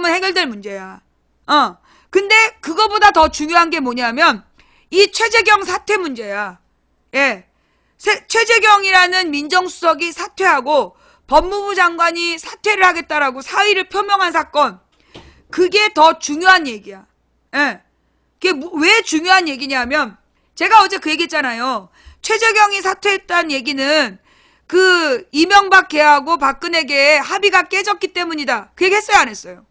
정도면 해결될 문제야. 근데 그거보다 더 중요한 게 뭐냐면 이 최재경 사퇴 문제야. 예. 최재경이라는 민정수석이 사퇴하고 법무부 장관이 사퇴를 하겠다라고 사의를 표명한 사건. 그게 더 중요한 얘기야. 예. 그게 왜 중요한 얘기냐면 제가 어제 그 얘기했잖아요. 최재경이 사퇴했다는 얘기는 그 이명박 걔하고 박근혜 걔의 합의가 깨졌기 때문이다. 그 얘기 했어요, 안 했어요?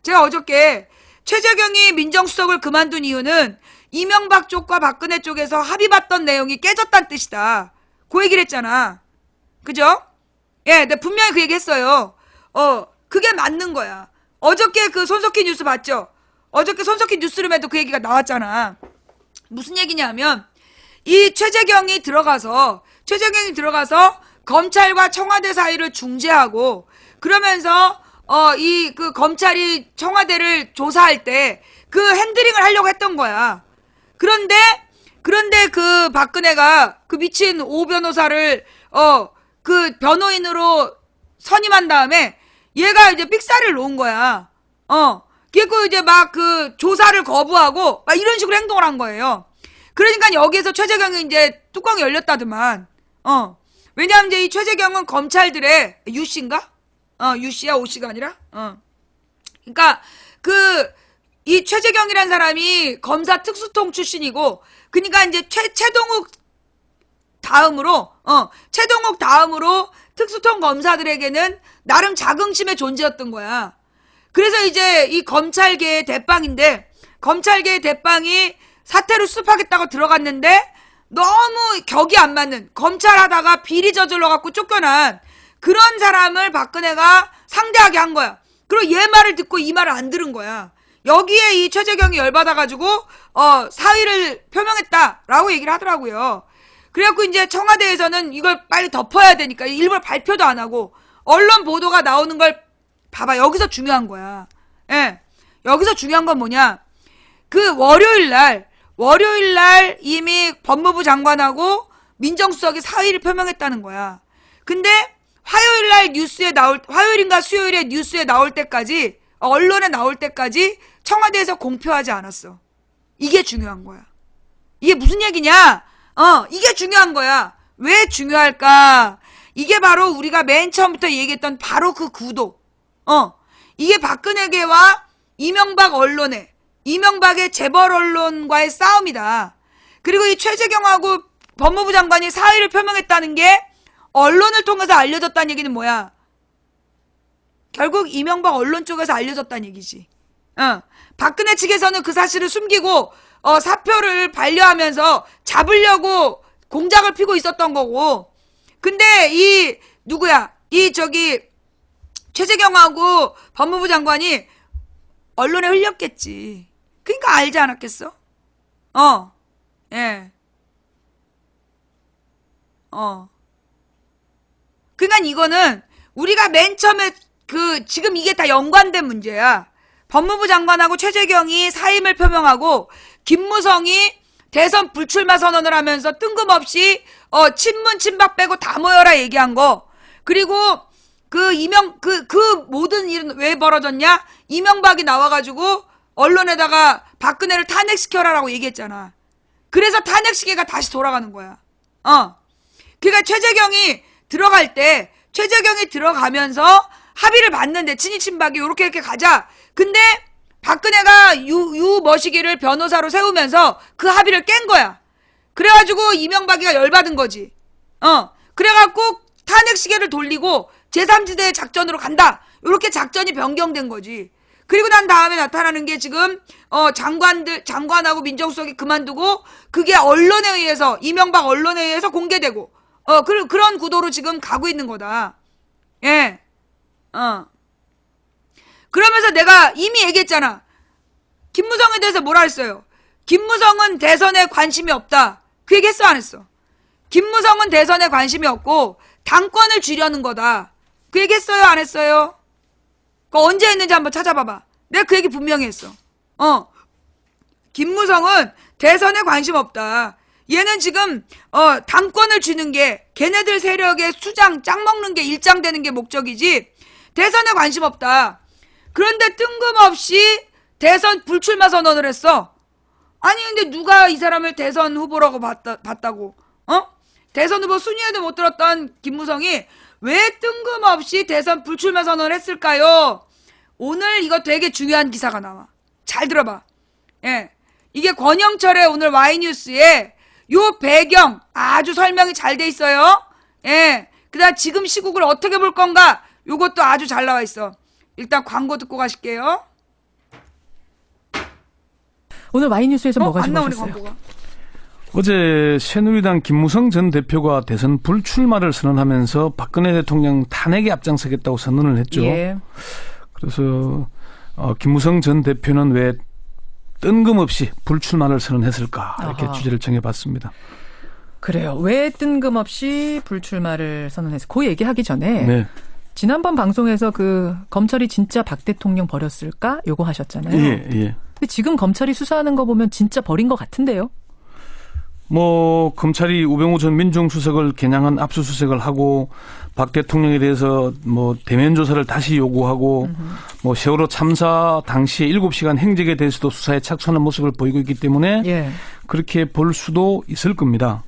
제가 어저께 최재경이 민정수석을 그만둔 이유는 이명박 쪽과 박근혜 쪽에서 합의봤던 내용이 깨졌다는 뜻이다. 그 얘기를 했잖아. 그죠? 예, 내가 분명히 그 얘기 했어요. 그게 맞는 거야. 어저께 그 손석희 뉴스 봤죠? 어저께 손석희 뉴스룸에도 그 얘기가 나왔잖아. 무슨 얘기냐면 이 최재경이 들어가서 검찰과 청와대 사이를 중재하고 그러면서 이 그 검찰이 청와대를 조사할 때 그 핸들링을 하려고 했던 거야. 그런데 그 박근혜가 그 미친 오 변호사를 그 변호인으로 선임한 다음에 얘가 이제 삑사리를 놓은 거야. 그리고 이제 막 그 조사를 거부하고 막 이런 식으로 행동을 한 거예요. 그러니까 여기에서 최재경이 이제 뚜껑이 열렸다더만. 왜냐하면 이제 이 최재경은 검찰들의 유씨인가? 유씨야 오씨가 아니라? 그러니까 이 최재경이란 사람이 검사 특수통 출신이고, 그러니까 이제 최동욱 다음으로 특수통 검사들에게는 나름 자긍심의 존재였던 거야. 그래서 이제 이 검찰계의 대빵인데, 검찰계의 대빵이 사퇴를 수습하겠다고 들어갔는데 너무 격이 안 맞는, 검찰 하다가 비리 저질러갖고 쫓겨난 그런 사람을 박근혜가 상대하게 한 거야. 그리고 얘 말을 듣고 이 말을 안 들은 거야. 여기에 이 최재경이 열받아가지고 사의를 표명했다라고 얘기를 하더라고요. 그래갖고 이제 청와대에서는 이걸 빨리 덮어야 되니까 일부러 발표도 안 하고 언론 보도가 나오는 걸 봐봐. 여기서 중요한 거야. 예. 여기서 중요한 건 뭐냐? 그 월요일 날 이미 법무부 장관하고 민정수석이 사의를 표명했다는 거야. 근데 화요일인가 수요일에 뉴스에 나올 때까지, 언론에 나올 때까지 청와대에서 공표하지 않았어. 이게 중요한 거야. 이게 무슨 얘기냐? 이게 중요한 거야. 왜 중요할까? 이게 바로 우리가 맨 처음부터 얘기했던 바로 그 구도. 이게 박근혜계와 이명박의 재벌 언론과의 싸움이다. 그리고 이 최재경하고 법무부 장관이 사의를 표명했다는 게 언론을 통해서 알려졌다는 얘기는 뭐야? 결국 이명박 언론 쪽에서 알려졌다는 얘기지. 박근혜 측에서는 그 사실을 숨기고 사표를 반려하면서 잡으려고 공작을 피고 있었던 거고, 근데 최재경하고 법무부 장관이 언론에 흘렸겠지. 그러니까 알지 않았겠어? 예. 그러니까 이거는 우리가 맨 처음에 지금 이게 다 연관된 문제야. 법무부 장관하고 최재경이 사임을 표명하고 김무성이 대선 불출마 선언을 하면서 뜬금없이 친문 친박 빼고 다 모여라 얘기한 거. 그리고 그 모든 일은 왜 벌어졌냐? 이명박이 나와가지고 언론에다가 박근혜를 탄핵시켜라라고 얘기했잖아. 그래서 탄핵 시계가 다시 돌아가는 거야. 그러니까 최재경이 들어가면서 합의를 봤는데 친이 친박이 이렇게 가자. 근데 박근혜가 유머시기를 변호사로 세우면서 그 합의를 깬 거야. 그래가지고 이명박이가 열받은 거지. 그래갖고 탄핵 시계를 돌리고 제3지대 작전으로 간다. 이렇게 작전이 변경된 거지. 그리고 난 다음에 나타나는 게 지금 장관하고 민정수석이 그만두고 그게 언론에 의해서, 이명박 언론에 의해서 공개되고 그런 구도로 지금 가고 있는 거다. 예. 그러면서 내가 이미 얘기했잖아. 김무성에 대해서 뭐라 했어요? 김무성은 대선에 관심이 없다. 그 얘기 했어, 안 했어? 김무성은 대선에 관심이 없고 당권을 쥐려는 거다. 그 얘기 했어요, 안 했어요? 그거 언제 했는지 한번 찾아봐봐. 내가 그 얘기 분명히 했어. 김무성은 대선에 관심 없다. 얘는 지금 당권을 쥐는 게, 걔네들 세력의 수장 짱 먹는 게, 일장되는 게 목적이지 대선에 관심 없다. 그런데 뜬금없이 대선 불출마 선언을 했어. 아니 근데 누가 이 사람을 대선 후보라고 봤다고? 대선 후보 순위에도 못 들었던 김무성이 왜 뜬금없이 대선 불출마 선언을 했을까요? 오늘 이거 되게 중요한 기사가 나와. 잘 들어봐. 예. 이게 권영철의 오늘 Y뉴스에 요 배경 아주 설명이 잘 돼 있어요. 예. 그다음 지금 시국을 어떻게 볼 건가? 요것도 아주 잘 나와 있어. 일단 광고 듣고 가실게요. 오늘 Y뉴스에서 뭐가 안 나오네, 주목했어요? 광고가. 어제 새누리당 김무성 전 대표가 대선 불출마를 선언하면서 박근혜 대통령 탄핵에 앞장서겠다고 선언을 했죠. 예. 그래서 김무성 전 대표는 왜 뜬금없이 불출마를 선언했을까 이렇게 아하. 주제를 정해봤습니다. 그래요. 왜 뜬금없이 불출마를 선언했어요? 그 얘기하기 전에 네. 지난번 방송에서 그 검찰이 진짜 박 대통령 버렸을까? 요거 하셨잖아요. 예, 예. 근데 지금 검찰이 수사하는 거 보면 진짜 버린 것 같은데요? 검찰이 우병우 전 민정수석을 겨냥한 압수수색을 하고 박 대통령에 대해서 대면 조사를 다시 요구하고 세월호 참사 당시에 7시간 행적에 대해서도 수사에 착수하는 모습을 보이고 있기 때문에 예. 그렇게 볼 수도 있을 겁니다.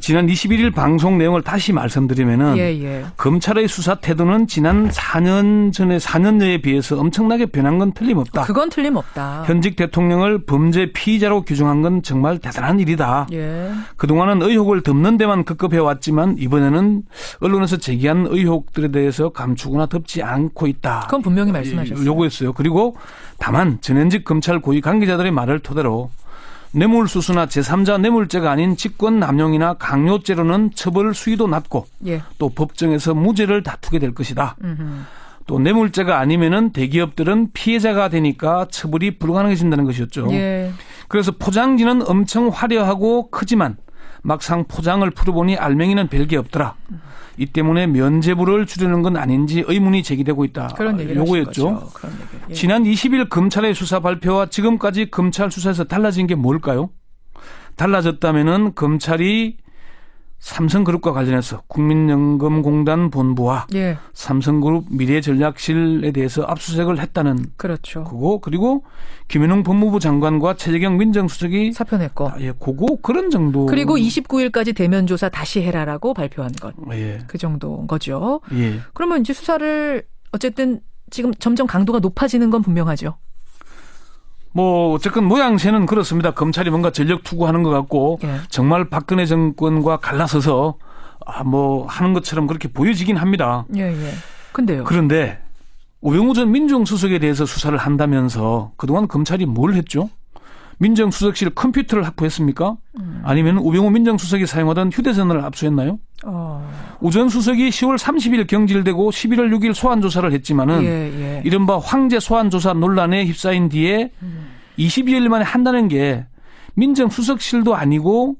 지난 21일 방송 내용을 다시 말씀드리면은 예. 검찰의 수사 태도는 지난 4년여에 비해서 엄청나게 변한 건 틀림없다. 그건 틀림없다. 현직 대통령을 범죄 피의자로 규정한 건 정말 대단한 일이다. 예. 그동안은 의혹을 덮는 데만 급급해왔지만 이번에는 언론에서 제기한 의혹들에 대해서 감추거나 덮지 않고 있다. 그건 분명히 말씀하셨어요. 요구했어요. 그리고 다만 전현직 검찰 고위 관계자들의 말을 토대로 뇌물수수나 제3자 뇌물죄가 아닌 직권남용이나 강요죄로는 처벌 수위도 낮고 예. 또 법정에서 무죄를 다투게 될 것이다. 음흠. 또 뇌물죄가 아니면은 대기업들은 피해자가 되니까 처벌이 불가능해진다는 것이었죠. 예. 그래서 포장지는 엄청 화려하고 크지만 막상 포장을 풀어보니 알맹이는 별게 없더라. 이 때문에 면죄부를 줄이는 건 아닌지 의문이 제기되고 있다. 그런 얘기를 요거였죠. 하신 거죠. 그런 얘기. 예. 지난 20일 검찰의 수사 발표와 지금까지 검찰 수사에서 달라진 게 뭘까요? 달라졌다면은 검찰이 삼성그룹과 관련해서 국민연금공단 본부와 예. 삼성그룹 미래전략실에 대해서 압수수색을 했다는 그렇죠. 그거 그리고 김현웅 법무부 장관과 최재경 민정수석이 사표 냈고. 그런 정도. 그리고 29일까지 대면 조사 다시 해라라고 발표한 것. 예. 그 정도인 거죠. 예. 그러면 이제 수사를 어쨌든 지금 점점 강도가 높아지는 건 분명하죠. 어쨌건 모양새는 그렇습니다. 검찰이 뭔가 전력 투구하는 것 같고 예. 정말 박근혜 정권과 갈라서서 하는 것처럼 그렇게 보여지긴 합니다. 예. 근데요. 그런데 우병우 전 민정수석에 대해서 수사를 한다면서 그동안 검찰이 뭘 했죠? 민정수석실 컴퓨터를 확보했습니까? 아니면 우병우 민정수석이 사용하던 휴대전화를 압수했나요? 우 전 수석이 10월 30일 경질되고 11월 6일 소환조사를 했지만은 예. 이른바 황제 소환조사 논란에 휩싸인 뒤에 22일 만에 한다는 게 민정수석실도 아니고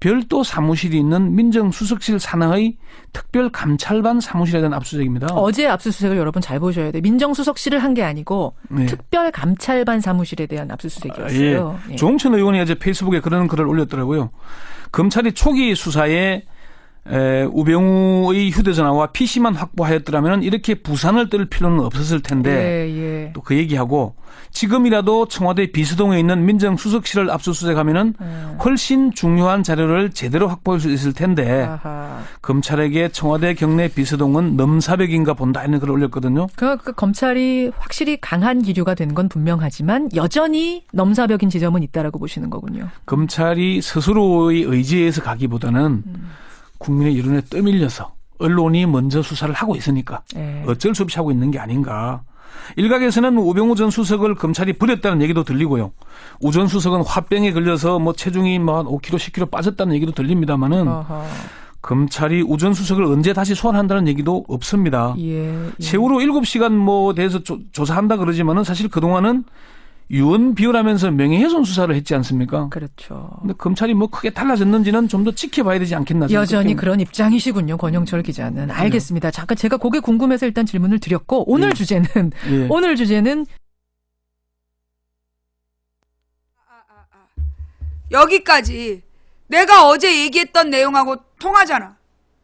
별도 사무실이 있는 민정수석실 산하의 특별감찰반 사무실에 대한 압수수색입니다. 어제 압수수색을 여러분 잘 보셔야 돼요. 민정수석실을 한 게 아니고 네. 특별감찰반 사무실에 대한 압수수색이었어요. 예. 조홍천 의원이 어제 페이스북에 그런 글을 올렸더라고요. 검찰이 초기 수사에 우병우의 휴대전화와 PC만 확보하였더라면 이렇게 부산을 뜰 필요는 없었을 텐데 예. 또 그 얘기하고 지금이라도 청와대 비서동에 있는 민정수석실을 압수수색하면은 훨씬 중요한 자료를 제대로 확보할 수 있을 텐데 아하. 검찰에게 청와대 경내 비서동은 넘사벽인가 본다 이런 글을 올렸거든요. 그 검찰이 확실히 강한 기류가 된 건 분명하지만 여전히 넘사벽인 지점은 있다라고 보시는 거군요. 검찰이 스스로의 의지에 의해서 가기보다는 국민의 여론에 떠밀려서 언론이 먼저 수사를 하고 있으니까 예. 어쩔 수 없이 하고 있는 게 아닌가. 일각에서는 우병우 전 수석을 검찰이 버렸다는 얘기도 들리고요. 우 전 수석은 화병에 걸려서 체중이 5kg, 10kg 빠졌다는 얘기도 들립니다만은 검찰이 우 전 수석을 언제 다시 소환한다는 얘기도 없습니다. 예. 세월호 7시간 대해서 조사한다 그러지만은 사실 그동안은 유언 비어라면서 명예훼손 수사를 했지 않습니까? 그렇죠. 근데 검찰이 크게 달라졌는지는 좀 더 지켜봐야 되지 않겠나. 여전히 그런 입장이시군요. 권영철 기자는. 알겠습니다. 잠깐 제가 그게 궁금해서 일단 질문을 드렸고 오늘 주제는 여기까지 내가 어제 얘기했던 내용하고 통하잖아.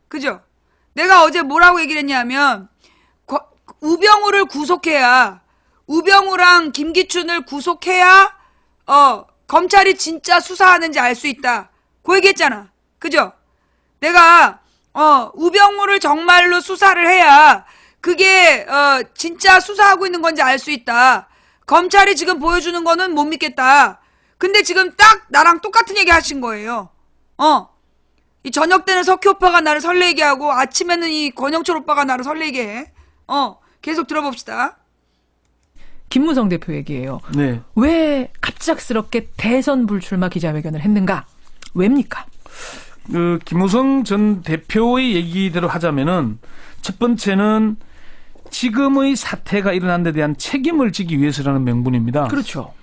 그죠? 내가 어제 뭐라고 얘기를 했냐면 우병우를 구속해야 우병우랑 김기춘을 구속해야 검찰이 진짜 수사하는지 알 수 있다. 그 얘기했잖아. 그죠? 내가 우병우를 정말로 수사를 해야 그게 진짜 수사하고 있는 건지 알 수 있다. 검찰이 지금 보여주는 거는 못 믿겠다. 근데 지금 딱 나랑 똑같은 얘기 하신 거예요. 이 저녁 때는 석희 오빠가 나를 설레게 하고 아침에는 이 권영철 오빠가 나를 설레게 해. 계속 들어봅시다. 김무성 대표 얘기예요. 네. 왜 갑작스럽게 대선 불출마 기자회견을 했는가? 왜입니까? 김무성 전 대표의 얘기대로 하자면은 첫 번째는 지금의 사태가 일어난 데 대한 책임을 지기 위해서라는 명분입니다. 그렇죠.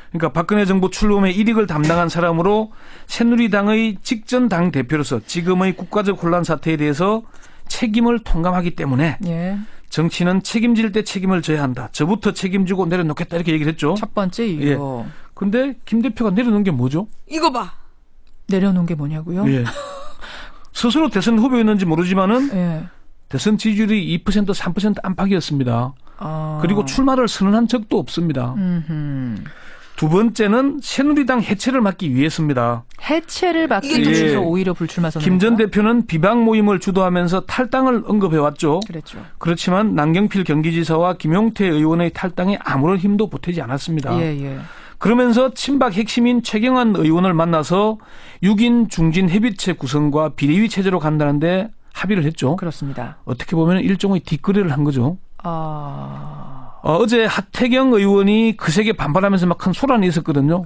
그러니까 박근혜 정부 출범의 일익을 담당한 사람으로 새누리당의 직전 당 대표로서 지금의 국가적 혼란 사태에 대해서 책임을 통감하기 때문에 예. 정치는 책임질 때 책임을 져야 한다. 저부터 책임지고 내려놓겠다 이렇게 얘기를 했죠. 첫 번째 이유. 근데 김 대표가 내려놓은 게 뭐죠? 이거 봐. 내려놓은 게 뭐냐고요? 예. 스스로 대선 후보였는지 모르지만은 예. 대선 지지율이 2% 3% 안팎이었습니다. 그리고 출마를 선언한 적도 없습니다. 두 번째는 새누리당 해체를 막기 위해서입니다. 해체를 막기 이게 또 위해서 예. 오히려 불출마 선언. 김 전 대표는 비박 모임을 주도하면서 탈당을 언급해왔죠. 그랬죠. 그렇지만 남경필 경기지사와 김용태 의원의 탈당에 아무런 힘도 보태지 않았습니다. 예. 그러면서 친박 핵심인 최경환 의원을 만나서 6인 중진 협의체 구성과 비례위 체제로 간다는데 합의를 했죠. 그렇습니다. 어떻게 보면 일종의 뒷거래를 한 거죠. 어제 하태경 의원이 그 세게 반발하면서 막 큰 소란이 있었거든요.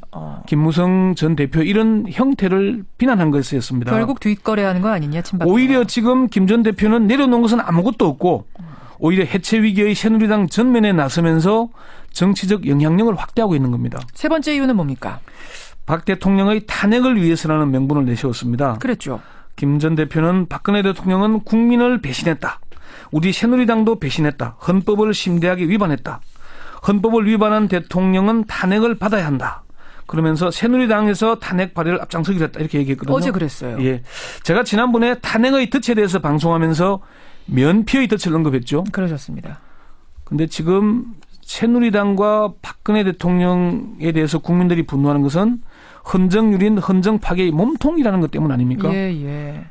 김무성 전 대표 이런 형태를 비난한 것이었습니다. 결국 뒷거래하는 거 아니냐, 친박. 오히려 지금 김 전 대표는 내려놓은 것은 아무것도 없고 오히려 해체 위기의 새누리당 전면에 나서면서 정치적 영향력을 확대하고 있는 겁니다. 세 번째 이유는 뭡니까? 박 대통령의 탄핵을 위해서라는 명분을 내세웠습니다. 그랬죠. 김 전 대표는 박근혜 대통령은 국민을 배신했다. 우리 새누리당도 배신했다. 헌법을 심대하게 위반했다. 헌법을 위반한 대통령은 탄핵을 받아야 한다. 그러면서 새누리당에서 탄핵 발의를 앞장서기로 했다. 이렇게 얘기했거든요. 어제 그랬어요. 예. 제가 지난번에 탄핵의 덫에 대해서 방송하면서 면피의 덫을 언급했죠. 그러셨습니다. 근데 지금 새누리당과 박근혜 대통령에 대해서 국민들이 분노하는 것은 헌정유린 헌정 파괴의 몸통이라는 것 때문 아닙니까? 예.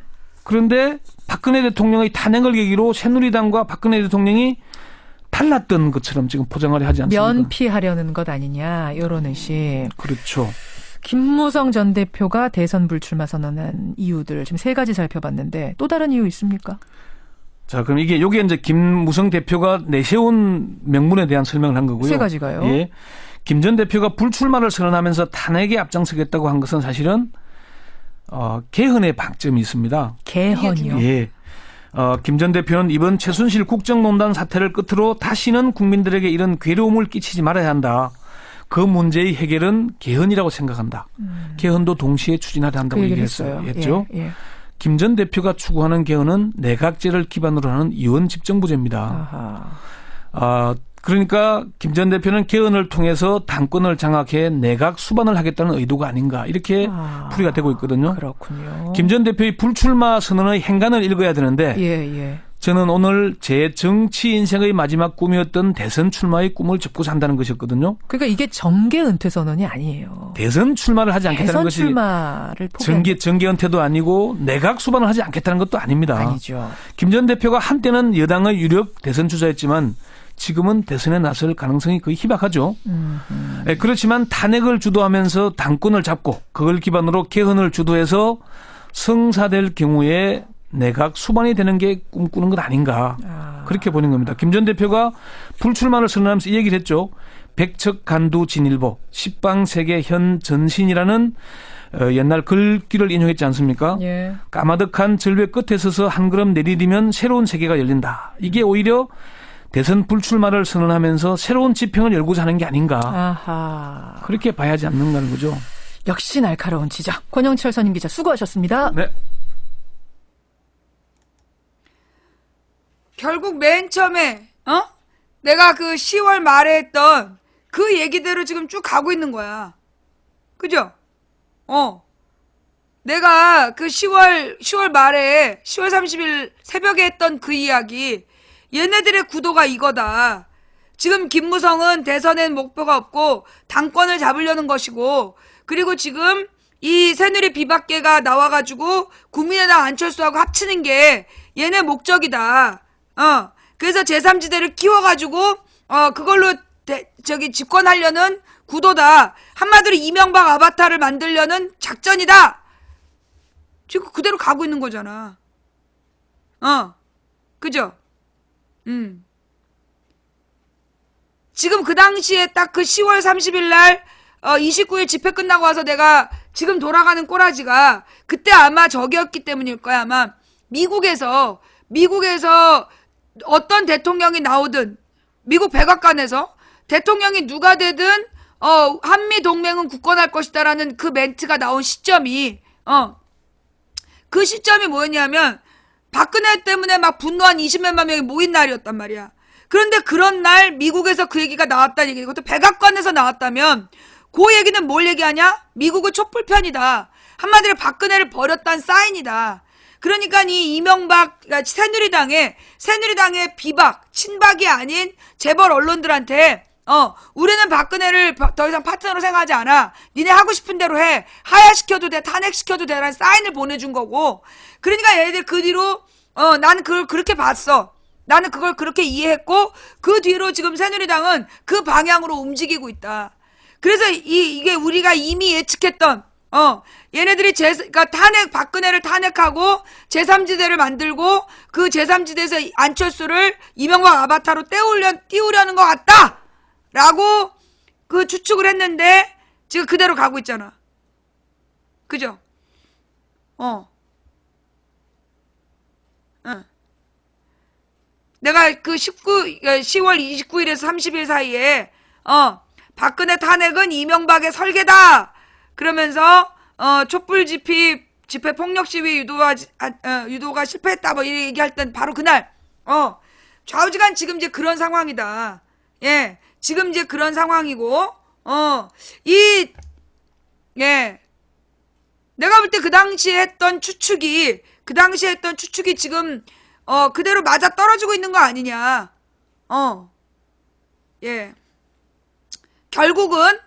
그런데 박근혜 대통령의 탄핵을 계기로 새누리당과 박근혜 대통령이 달랐던 것처럼 지금 포장하려 하지 않습니까? 면피하려는 것 아니냐, 이런 의심. 그렇죠. 김무성 전 대표가 대선 불출마 선언한 이유들 지금 세 가지 살펴봤는데 또 다른 이유 있습니까? 자, 그럼 요게 이제 김무성 대표가 내세운 명분에 대한 설명을 한 거고요. 세 가지가요? 예. 김 전 대표가 불출마를 선언하면서 탄핵에 앞장서겠다고 한 것은 사실은 개헌의 방점이 있습니다. 개헌이요? 예. 김 전 대표는 이번 최순실 국정농단 사태를 끝으로 다시는 국민들에게 이런 괴로움을 끼치지 말아야 한다. 그 문제의 해결은 개헌이라고 생각한다. 개헌도 동시에 추진하려 한다고 그 얘기했어요. 했죠. 예. 김 전 대표가 추구하는 개헌은 내각제를 기반으로 하는 이원 집정부제입니다. 그러니까 김 전 대표는 개헌을 통해서 당권을 장악해 내각 수반을 하겠다는 의도가 아닌가 이렇게 풀이가 되고 있거든요. 그렇군요. 김 전 대표의 불출마 선언의 행간을 읽어야 되는데 예. 저는 오늘 제 정치 인생의 마지막 꿈이었던 대선 출마의 꿈을 접고 산다는 것이었거든요. 그러니까 이게 정계 은퇴 선언이 아니에요. 대선 출마를 하지 않겠다는 대선 것이 출마를 포기한 정계 은퇴도 아니고 내각 수반을 하지 않겠다는 것도 아닙니다. 아니죠. 김 전 대표가 한때는 여당의 유력 대선 주자였지만 지금은 대선에 나설 가능성이 거의 희박하죠. 네, 그렇지만 탄핵을 주도하면서 당권을 잡고 그걸 기반으로 개헌을 주도해서 성사될 경우에 내각 수반이 되는 게 꿈꾸는 것 아닌가. 그렇게 보는 겁니다. 김 전 대표가 불출마를 선언하면서 이 얘기를 했죠. 백척간두 진일보 십방세계 현 전신이라는 옛날 글귀를 인용했지 않습니까? 예. 까마득한 절벽 끝에 서서 한 걸음 내디디면 새로운 세계가 열린다. 이게 오히려 대선 불출마를 선언하면서 새로운 지평을 열고자 하는 게 아닌가. 아하. 그렇게 봐야지 않는다는 거죠. 역시 날카로운 지적. 권영철 선임 기자 수고하셨습니다. 네. 결국 맨 처음에 내가 그 10월 말에 했던 그 얘기대로 지금 쭉 가고 있는 거야. 그죠? 내가 그 10월 말에 10월 30일 새벽에 했던 그 이야기 얘네들의 구도가 이거다. 지금 김무성은 대선엔 목표가 없고 당권을 잡으려는 것이고, 그리고 지금 이 새누리 비박계가 나와가지고 국민의당 안철수하고 합치는 게 얘네 목적이다. 그래서 제3지대를 키워가지고 그걸로 집권하려는 구도다. 한마디로 이명박 아바타를 만들려는 작전이다. 지금 그대로 가고 있는 거잖아. 그죠? 지금 그 당시에 딱 그 10월 30일 날 29일 집회 끝나고 와서 내가 지금 돌아가는 꼬라지가 그때 아마 저기였기 때문일 거야. 아마 미국에서 어떤 대통령이 나오든 미국 백악관에서 대통령이 누가 되든 한미 동맹은 굳건할 것이다라는 그 멘트가 나온 시점이 그 시점이 뭐였냐면 박근혜 때문에 막 분노한 20몇만 명이 모인 날이었단 말이야. 그런데 그런 날 미국에서 그 얘기가 나왔다는 얘기, 그것도 백악관에서 나왔다면 그 얘기는 뭘 얘기하냐? 미국은 촛불편이다. 한마디로 박근혜를 버렸다는 사인이다. 그러니까 이 이명박, 새누리당의 비박, 친박이 아닌 재벌 언론들한테 우리는 박근혜를 더 이상 파트너로 생각하지 않아. 니네 하고 싶은 대로 해. 하야시켜도 돼. 탄핵시켜도 돼. 라는 사인을 보내준 거고. 그러니까 얘네들 그 뒤로 나는 그걸 그렇게 봤어. 나는 그걸 그렇게 이해했고 그 뒤로 지금 새누리당은 그 방향으로 움직이고 있다. 그래서 이게 우리가 이미 예측했던 얘네들이 그러니까 박근혜를 탄핵하고 제3지대를 만들고 그 제3지대에서 안철수를 이명박 아바타로 띄우려는 것 같다! 라고 그 추측을 했는데 지금 그대로 가고 있잖아. 그죠? 내가 그 10월 29일에서 30일 사이에 박근혜 탄핵은 이명박의 설계다! 그러면서 촛불 집회 폭력 시위 유도가 실패했다 뭐 이렇게 얘기할 땐 바로 그날 좌우지간 지금 이제 그런 상황이다. 예, 지금 이제 그런 상황이고 내가 볼 때 그 당시에 했던 추측이 지금 그대로 맞아 떨어지고 있는 거 아니냐. 예. 결국은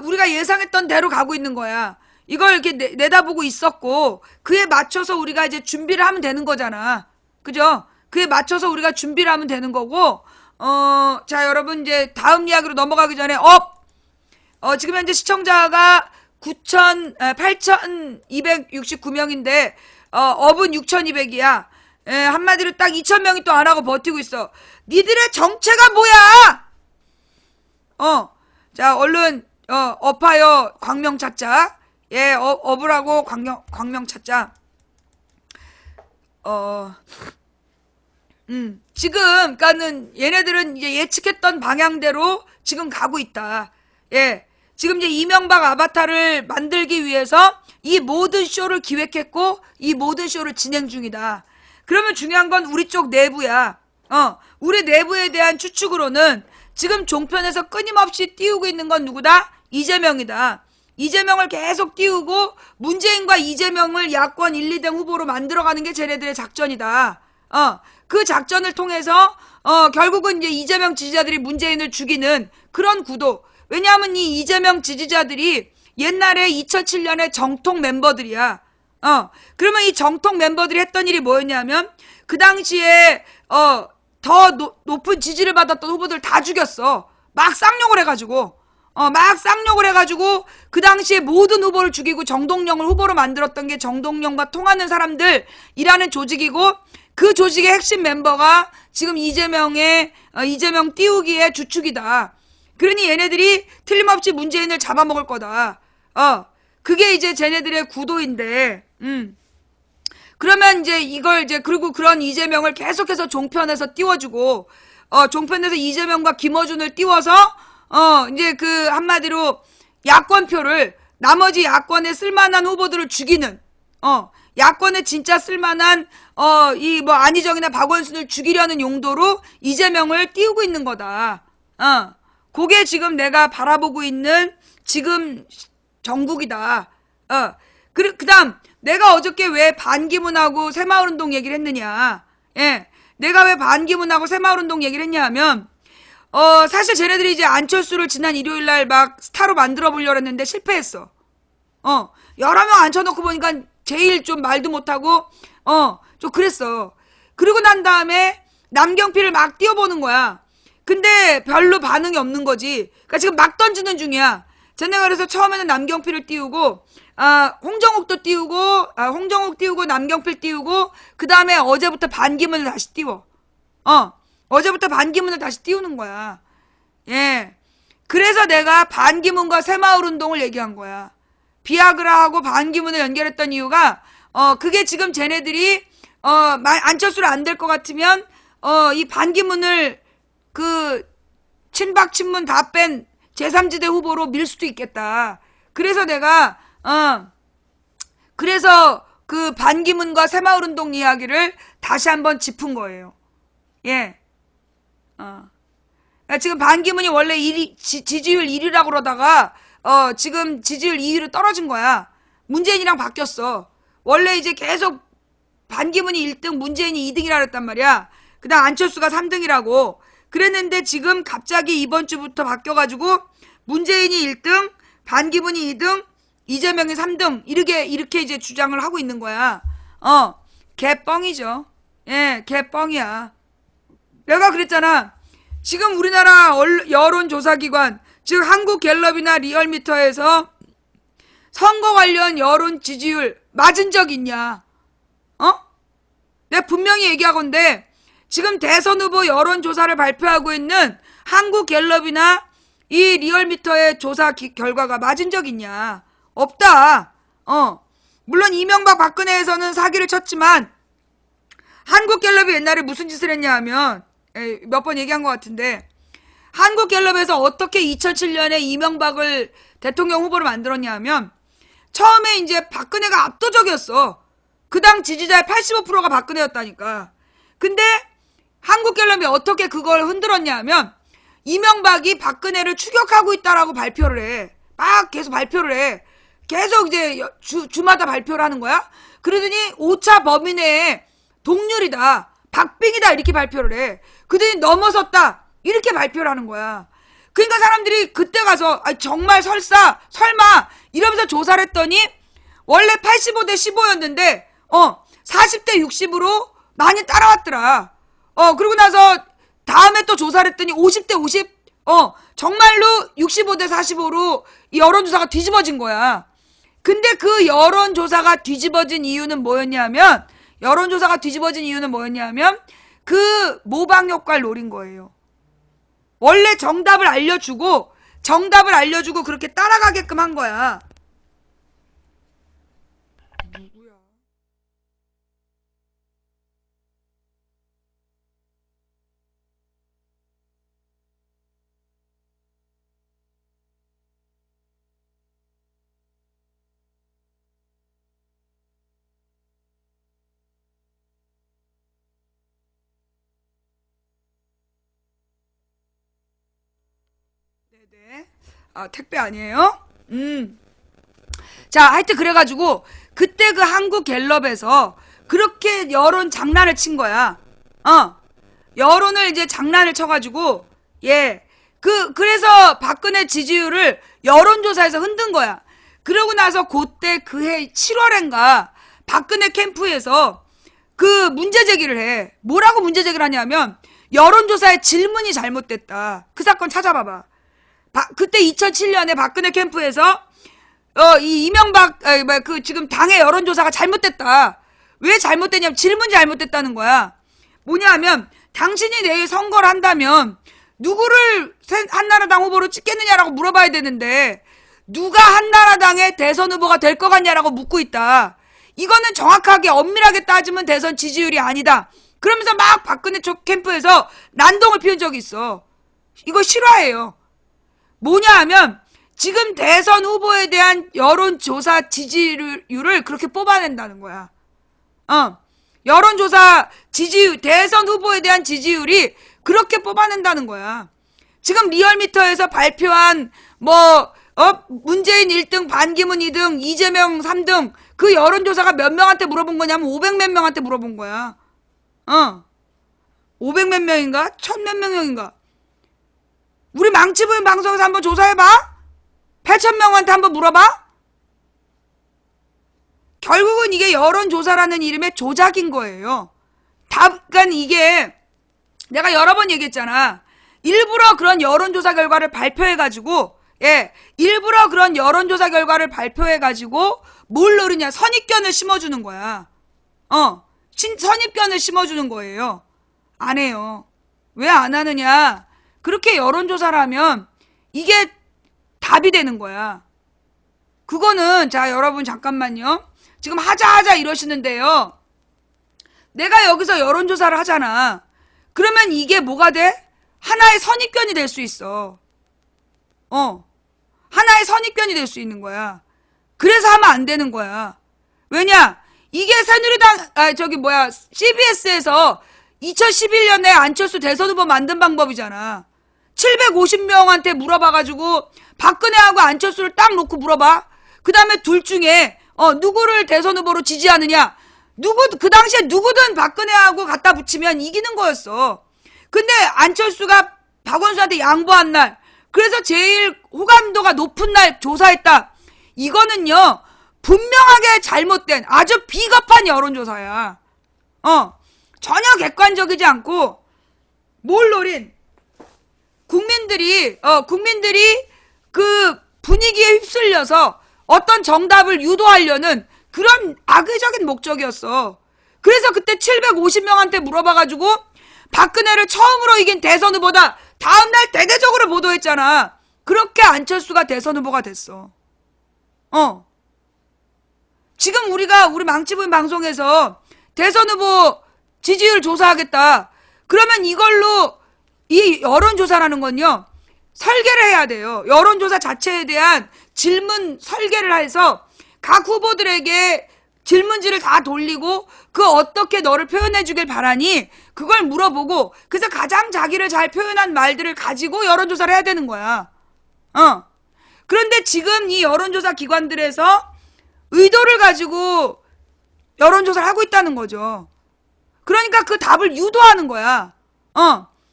우리가 예상했던 대로 가고 있는 거야. 이걸 이렇게 내다보고 있었고 그에 맞춰서 우리가 이제 준비를 하면 되는 거잖아. 그죠? 그에 맞춰서 우리가 준비를 하면 되는 거고 자, 여러분 이제 다음 이야기로 넘어가기 전에 지금 현재 시청자가 8,269명인데 업은 6,200이야. 예, 한마디로 딱 2,000명이 또 안 하고 버티고 있어. 니들의 정체가 뭐야? 자, 얼른 업하여 광명 찾자. 예, 업을 하고 광명 찾자. 지금 그러니까는 얘네들은 이제 예측했던 방향대로 지금 가고 있다. 예. 지금 이제 이명박 아바타를 만들기 위해서 이 모든 쇼를 기획했고 이 모든 쇼를 진행 중이다. 그러면 중요한 건 우리 쪽 내부야. 우리 내부에 대한 추측으로는 지금 종편에서 끊임없이 띄우고 있는 건 누구다? 이재명이다. 이재명을 계속 띄우고 문재인과 이재명을 야권 1, 2등 후보로 만들어가는 게 쟤네들의 작전이다. 그 작전을 통해서 결국은 이제 이재명 지지자들이 문재인을 죽이는 그런 구도. 왜냐하면 이 이재명 지지자들이 옛날에 2007년에 정통 멤버들이야. 그러면 이 정통 member들이 했던 일이 뭐였냐면 그 당시에 더 높은 지지를 받았던 후보들 다 죽였어. 막 쌍욕을 해가지고 그 당시에 모든 후보를 죽이고 정동영을 후보로 만들었던 게 정동영과 통하는 사람들이라는 조직이고 그 조직의 핵심 멤버가 지금 이재명 띄우기의 주축이다. 그러니 얘네들이 틀림없이 문재인을 잡아먹을 거다. 그게 이제 쟤네들의 구도인데, 그러면 이제 이걸 이제, 그리고 그런 이재명을 계속해서 종편에서 띄워주고, 종편에서 이재명과 김어준을 띄워서, 이제 그 한마디로 야권표를, 나머지 야권에 쓸만한 후보들을 죽이는, 야권에 진짜 쓸만한, 안희정이나 박원순을 죽이려는 용도로 이재명을 띄우고 있는 거다. 그게 지금 내가 바라보고 있는 지금 정국이다. 그 다음, 내가 어저께 왜 반기문하고 새마을운동 얘기를 했느냐. 예. 내가 왜 반기문하고 새마을운동 얘기를 했냐 하면, 사실 쟤네들이 이제 안철수를 지난 일요일 날 막 스타로 만들어 보려고 했는데 실패했어. 여러 명 앉혀놓고 보니까 제일 좀 말도 못하고, 좀 그랬어. 그러고 난 다음에 남경필을 막 띄워보는 거야. 근데 별로 반응이 없는 거지. 그러니까 지금 막 던지는 중이야. 쟤네가 그래서 처음에는 남경필을 띄우고, 홍정욱도 띄우고, 홍정욱 띄우고, 남경필 띄우고, 그 다음에 어제부터 반기문을 다시 띄워. 어제부터 반기문을 다시 띄우는 거야. 예. 그래서 내가 반기문과 새마을운동을 얘기한 거야. 비아그라하고 반기문을 연결했던 이유가, 그게 지금 쟤네들이, 안철수를 안 될 것 같으면, 이 반기문을 친박, 친문 다 뺀 제3지대 후보로 밀 수도 있겠다. 그래서 내가, 그래서 그 반기문과 새마을운동 이야기를 다시 한번 짚은 거예요. 예. 지금 반기문이 원래 지지율 1위라고 그러다가, 지금 지지율 2위로 떨어진 거야. 문재인이랑 바뀌었어. 원래 이제 계속 반기문이 1등, 문재인이 2등이라 그랬단 말이야. 그 다음 안철수가 3등이라고. 그랬는데 지금 갑자기 이번 주부터 바뀌어가지고, 문재인이 1등, 반기문이 2등, 이재명이 3등, 이렇게 이제 주장을 하고 있는 거야. 개뻥이죠. 예, 개뻥이야. 내가 그랬잖아. 지금 우리나라 여론조사기관, 즉 한국갤럽이나 리얼미터에서 선거 관련 여론 지지율 맞은 적 있냐? 내가 분명히 얘기하건데 지금 대선 후보 여론조사를 발표하고 있는 한국갤럽이나 이 리얼미터의 조사 결과가 맞은 적 있냐? 없다. 물론 이명박 박근혜에서는 사기를 쳤지만 한국갤럽이 옛날에 무슨 짓을 했냐 하면 몇 번 얘기한 것 같은데 한국갤럽에서 어떻게 2007년에 이명박을 대통령 후보로 만들었냐 하면 처음에 이제 박근혜가 압도적이었어. 그 당 지지자의 85%가 박근혜였다니까. 근데 한국갤럽이 어떻게 그걸 흔들었냐 하면 이명박이 박근혜를 추격하고 있다라고 발표를 해. 막 계속 발표를 해. 계속 이제 주마다 발표를 하는 거야. 그러더니 5차 범위 내에 동률이다. 박빙이다. 이렇게 발표를 해. 그러더니 넘어섰다. 이렇게 발표를 하는 거야. 그러니까 사람들이 그때 가서 정말 설마 이러면서 조사를 했더니 원래 85대 15였는데 40대 60으로 많이 따라왔더라. 그러고 나서 다음에 또 조사를 했더니 50대 50 정말로 65대 45로 이 여론조사가 뒤집어진 거야. 근데 그 여론조사가 뒤집어진 이유는 뭐였냐면 그 모방 효과를 노린 거예요. 원래 정답을 알려주고 그렇게 따라가게끔 한 거야. 누구야? 네네. 택배 아니에요? 자, 하여튼 그래가지고 그때 그 한국갤럽에서 그렇게 여론 장난을 친 거야. 여론을 이제 장난을 쳐가지고 그래서 박근혜 지지율을 여론조사에서 흔든 거야. 그러고 나서 그때 그해 7월엔가 박근혜 캠프에서 그 문제 제기를 해. 뭐라고 문제 제기를 하냐면 여론조사의 질문이 잘못됐다. 그 사건 찾아봐봐. 그때 2007년에 박근혜 캠프에서 이 이명박 지금 당의 여론조사가 잘못됐다. 왜 잘못됐냐면 질문이 잘못됐다는 거야. 뭐냐면 당신이 내일 선거를 한다면 누구를 한나라당 후보로 찍겠느냐라고 물어봐야 되는데 누가 한나라당의 대선 후보가 될 것 같냐라고 묻고 있다. 이거는 정확하게 엄밀하게 따지면 대선 지지율이 아니다. 그러면서 막 박근혜 쪽 캠프에서 난동을 피운 적이 있어. 이거 실화예요. 뭐냐 하면 지금 대선 후보에 대한 여론조사 지지율을 그렇게 뽑아낸다는 거야. 여론조사 지지율, 대선 후보에 대한 지지율이 그렇게 뽑아낸다는 거야. 지금 리얼미터에서 발표한 문재인 1등, 반기문 2등, 이재명 3등 그 여론조사가 몇 명한테 물어본 거냐면 500몇 명한테 물어본 거야. 500몇 명인가? 1000몇 명인가? 우리 망치부인 방송에서 한번 조사해봐. 8,000명한테 한번 물어봐. 결국은 이게 여론조사라는 이름의 조작인 거예요. 그러니까 이게 내가 여러 번 얘기했잖아. 일부러 그런 여론조사 결과를 발표해가지고, 일부러 그런 여론조사 결과를 발표해가지고 뭘 노리냐? 선입견을 심어주는 거야. 선입견을 심어주는 거예요. 안 해요. 왜 안 하느냐? 그렇게 여론조사를 하면 이게 답이 되는 거야. 그거는, 자, 여러분 잠깐만요. 지금 하자 이러시는데요. 내가 여기서 여론조사를 하잖아. 그러면 이게 뭐가 돼? 하나의 선입견이 될 수 있어. 하나의 선입견이 될 수 있는 거야. 그래서 하면 안 되는 거야. 왜냐? 이게 새누리당, CBS에서 2011년에 안철수 대선 후보 만든 방법이잖아. 750명한테 물어봐가지고 박근혜하고 안철수를 딱 놓고 물어봐. 그 다음에 둘 중에 누구를 대선 후보로 지지하느냐? 그 당시에 누구든 박근혜하고 갖다 붙이면 이기는 거였어. 근데 안철수가 박원순한테 양보한 날, 그래서 제일 호감도가 높은 날 조사했다. 이거는요, 분명하게 잘못된 아주 비겁한 여론조사야. 전혀 객관적이지 않고 뭘 노린 국민들이 그 분위기에 휩쓸려서 어떤 정답을 유도하려는 그런 악의적인 목적이었어. 그래서 그때 750명한테 물어봐가지고 박근혜를 처음으로 이긴 대선 후보다 다음날 대대적으로 보도했잖아. 그렇게 안철수가 대선 후보가 됐어. 지금 우리 망치부인 방송에서 대선 후보 지지율 조사하겠다. 그러면 이걸로 이 여론조사라는 건요, 설계를 해야 돼요. 여론조사 자체에 대한 질문 설계를 해서 각 후보들에게 질문지를 다 돌리고 그 어떻게 너를 표현해 주길 바라니 그걸 물어보고, 그래서 가장 자기를 잘 표현한 말들을 가지고 여론조사를 해야 되는 거야. 그런데 지금 이 여론조사 기관들에서 의도를 가지고 여론조사를 하고 있다는 거죠. 그러니까 그 답을 유도하는 거야.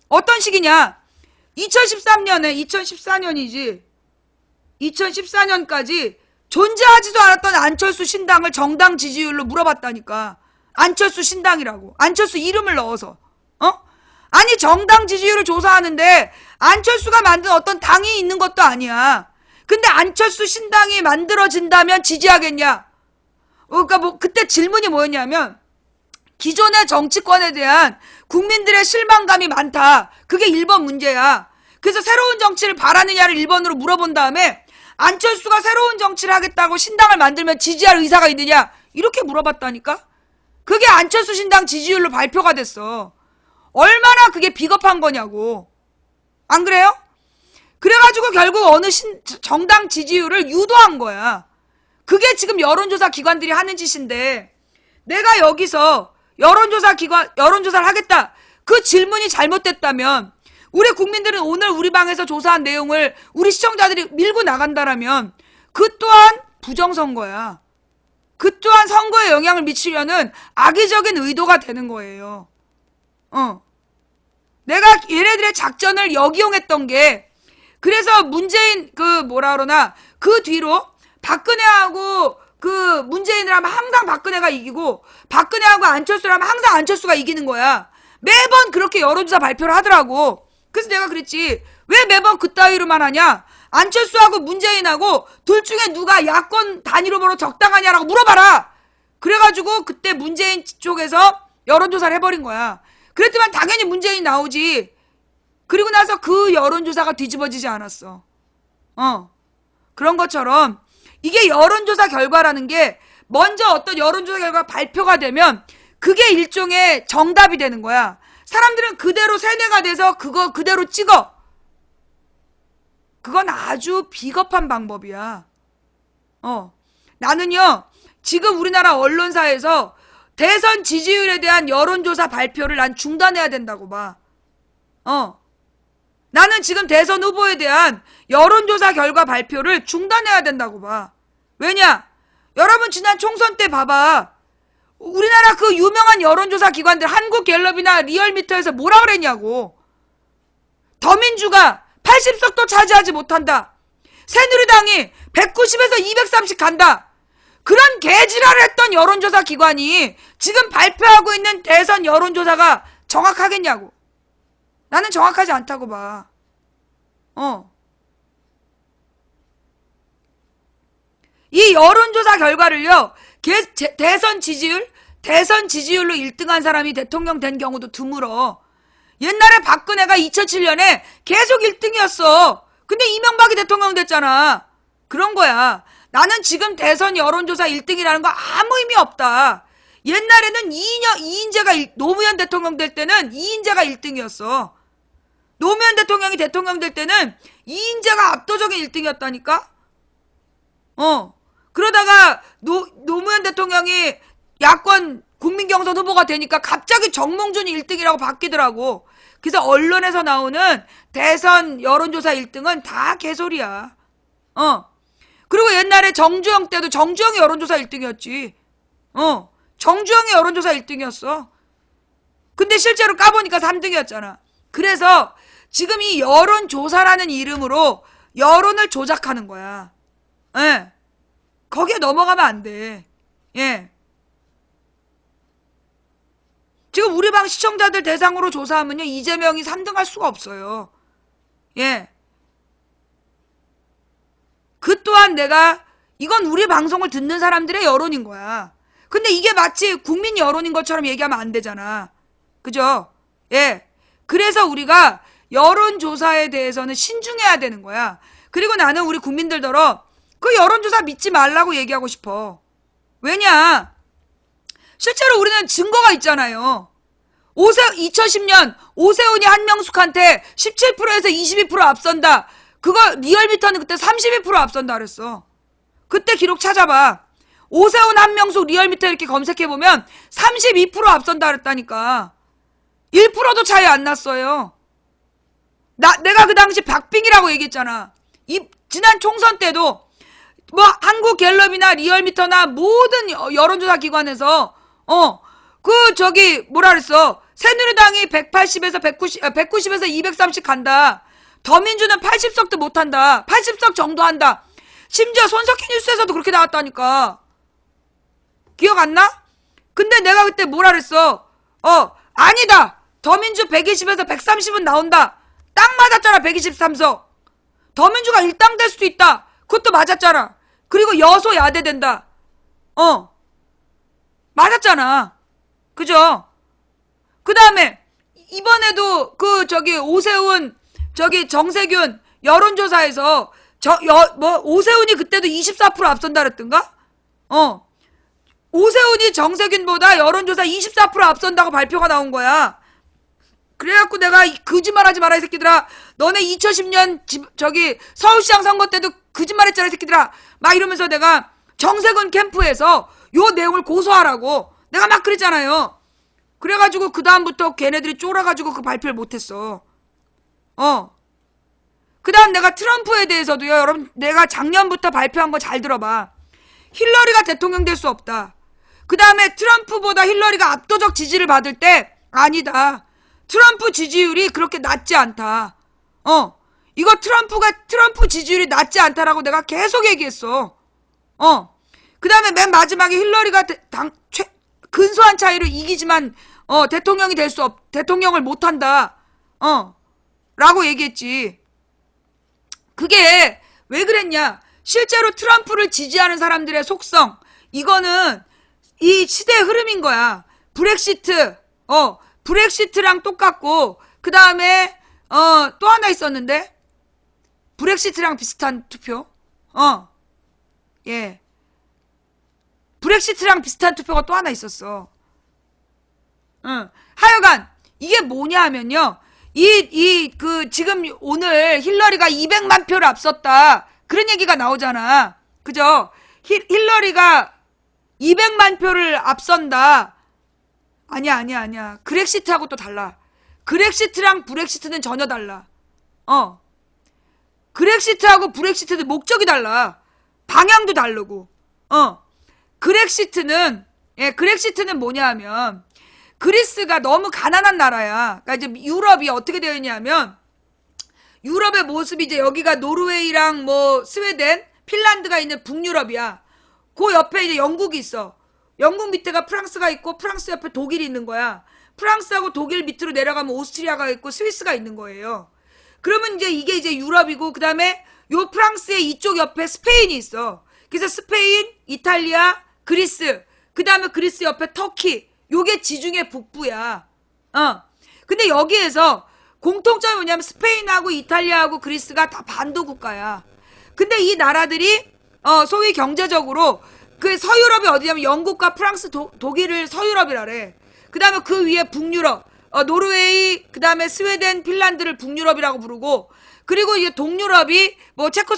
어떤 식이냐? 2014년이지. 2014년까지 존재하지도 않았던 안철수 신당을 정당 지지율로 물어봤다니까. 안철수 신당이라고. 안철수 이름을 넣어서. 아니, 정당 지지율을 조사하는데 안철수가 만든 어떤 당이 있는 것도 아니야. 근데 안철수 신당이 만들어진다면 지지하겠냐? 그러니까 그때 질문이 뭐였냐면, 기존의 정치권에 대한 국민들의 실망감이 많다. 그게 1번 문제야. 그래서 새로운 정치를 바라느냐를 1번으로 물어본 다음에 안철수가 새로운 정치를 하겠다고 신당을 만들면 지지할 의사가 있느냐? 이렇게 물어봤다니까? 그게 안철수 신당 지지율로 발표가 됐어. 얼마나 그게 비겁한 거냐고. 안 그래요? 그래가지고 결국 어느 정당 지지율을 유도한 거야. 그게 지금 여론조사 기관들이 하는 짓인데, 내가 여기서 여론조사를 하겠다. 그 질문이 잘못됐다면, 우리 국민들은 오늘 우리 방에서 조사한 내용을 우리 시청자들이 밀고 나간다라면, 그 또한 부정선거야. 그 또한 선거에 영향을 미치려는 악의적인 의도가 되는 거예요. 내가 얘네들의 작전을 역이용했던 게, 그래서 문재인 그 뒤로 박근혜하고 그 문재인을 하면 항상 박근혜가 이기고, 박근혜하고 안철수를 하면 항상 안철수가 이기는 거야. 매번 그렇게 여론조사 발표를 하더라고. 그래서 내가 그랬지. 왜 매번 그따위로만 하냐? 안철수하고 문재인하고 둘 중에 누가 야권 단일 후보로 적당하냐라고 물어봐라. 그래가지고 그때 문재인 쪽에서 여론조사를 해버린 거야. 그랬더만 당연히 문재인이 나오지. 그리고 나서 그 여론조사가 뒤집어지지 않았어. 그런 것처럼 이게 여론조사 결과라는 게, 먼저 어떤 여론조사 결과가 발표가 되면 그게 일종의 정답이 되는 거야. 사람들은 그대로 세뇌가 돼서 그거 그대로 찍어. 그건 아주 비겁한 방법이야. 나는요, 지금 우리나라 언론사에서 대선 지지율에 대한 여론조사 발표를 난 중단해야 된다고 봐. 나는 지금 대선 후보에 대한 여론조사 결과 발표를 중단해야 된다고 봐. 왜냐? 여러분 지난 총선 때 봐봐. 우리나라 그 유명한 여론조사 기관들 한국갤럽이나 리얼미터에서 뭐라 그랬냐고. 더민주가 80석도 차지하지 못한다. 새누리당이 190에서 230 간다. 그런 개지랄을 했던 여론조사 기관이 지금 발표하고 있는 대선 여론조사가 정확하겠냐고. 나는 정확하지 않다고 봐. 이 여론조사 결과를요, 대선 지지율로 1등한 사람이 대통령 된 경우도 드물어. 옛날에 박근혜가 2007년에 계속 1등이었어. 근데 이명박이 대통령 됐잖아. 그런 거야. 나는 지금 대선 여론조사 1등이라는 거 아무 의미 없다. 옛날에는 노무현 대통령 될 때는 이인재가 1등이었어. 노무현 대통령이 대통령 될 때는 이인재가 압도적인 1등이었다니까? 그러다가 노무현 대통령이 야권 국민경선 후보가 되니까 갑자기 정몽준이 1등이라고 바뀌더라고. 그래서 언론에서 나오는 대선 여론조사 1등은 다 개소리야. 그리고 옛날에 정주영 때도 정주영이 여론조사 1등이었지. 정주영이 여론조사 1등이었어. 근데 실제로 까보니까 3등이었잖아. 그래서 지금 이 여론조사라는 이름으로 여론을 조작하는 거야. 예. 거기에 넘어가면 안 돼. 예. 지금 우리 방 시청자들 대상으로 조사하면요, 이재명이 3등 할 수가 없어요. 예. 그 또한 이건 우리 방송을 듣는 사람들의 여론인 거야. 근데 이게 마치 국민 여론인 것처럼 얘기하면 안 되잖아. 그죠? 예. 그래서 우리가 여론조사에 대해서는 신중해야 되는 거야. 그리고 나는 우리 국민들더러 그 여론조사 믿지 말라고 얘기하고 싶어. 왜냐? 실제로 우리는 증거가 있잖아요. 2010년 오세훈이 한명숙한테 17%에서 22% 앞선다. 그거 리얼미터는 그때 32% 앞선다 그랬어. 그때 기록 찾아봐. 오세훈 한명숙 리얼미터 이렇게 검색해보면 32% 앞선다 그랬다니까. 1%도 차이 안 났어요. 내가 그 당시 박빙이라고 얘기했잖아. 지난 총선 때도 뭐 한국갤럽이나 리얼미터나 모든 여론조사 기관에서 뭐라 그랬어. 새누리당이 180에서 190에서 230 간다. 더민주는 80석도 못한다. 80석 정도 한다. 심지어 손석희 뉴스에서도 그렇게 나왔다니까. 기억 안 나? 근데 내가 그때 뭐라 그랬어. 아니다. 더민주 120에서 130은 나온다. 딱 맞았잖아. 123석. 더민주가 일당 될 수도 있다. 그것도 맞았잖아. 그리고 여소야대 된다. 맞았잖아. 그죠? 그 다음에 이번에도 오세훈 정세균 여론조사에서 오세훈이 그때도 24% 앞선다 그랬던가? 오세훈이 정세균보다 여론조사 24% 앞선다고 발표가 나온 거야. 그래갖고 내가 거짓말하지 마라 이 새끼들아. 너네 2010년 서울시장 선거 때도 거짓말했잖아 이 새끼들아. 막 이러면서 내가 정세균 캠프에서 요 내용을 고소하라고 내가 막 그랬잖아요. 그래가지고 그 다음부터 걔네들이 쫄아가지고 그 발표를 못했어. 그 다음 내가 트럼프에 대해서도요. 여러분 내가 작년부터 발표한 거 잘 들어봐. 힐러리가 대통령 될 수 없다. 그 다음에 트럼프보다 힐러리가 압도적 지지를 받을 때 아니다. 트럼프 지지율이 그렇게 낮지 않다. 이거 트럼프 지지율이 낮지 않다라고 내가 계속 얘기했어. 그 다음에 맨 마지막에 힐러리가 근소한 차이로 이기지만 대통령을 못한다. 라고 얘기했지. 그게 왜 그랬냐? 실제로 트럼프를 지지하는 사람들의 속성, 이거는 이 시대의 흐름인 거야. 브렉시트랑 똑같고, 그 다음에 또 하나 있었는데, 브렉시트랑 비슷한 투표. 예. 브렉시트랑 비슷한 투표가 또 하나 있었어. 하여간 이게 뭐냐 하면요. 지금 오늘 힐러리가 200만 표를 앞섰다. 그런 얘기가 나오잖아. 그죠? 힐러리가 200만 표를 앞선다. 아니야. 그렉시트하고 또 달라. 그렉시트랑 브렉시트는 전혀 달라. 그렉시트하고 브렉시트는 목적이 달라. 방향도 다르고. 그렉시트는 뭐냐 하면, 그리스가 너무 가난한 나라야. 그러니까 이제 유럽이 어떻게 되어 있냐면, 유럽의 모습이 이제 여기가 노르웨이랑 뭐 스웨덴, 핀란드가 있는 북유럽이야. 그 옆에 이제 영국이 있어. 영국 밑에가 프랑스가 있고 프랑스 옆에 독일이 있는 거야. 프랑스하고 독일 밑으로 내려가면 오스트리아가 있고 스위스가 있는 거예요. 그러면 이제 이게 이제 유럽이고 그다음에 요 프랑스의 이쪽 옆에 스페인이 있어. 그래서 스페인, 이탈리아, 그리스, 그다음에 그리스 옆에 터키. 요게 지중해 북부야. 근데 여기에서 공통점이 뭐냐면 스페인하고 이탈리아하고 그리스가 다 반도 국가야. 근데 이 나라들이 소위 경제적으로 그 서유럽이 어디냐면 영국과 프랑스, 독일을 서유럽이라래. 그 다음에 그 위에 북유럽, 노르웨이, 그 다음에 스웨덴, 핀란드를 북유럽이라고 부르고, 그리고 이게 동유럽이 뭐 체코,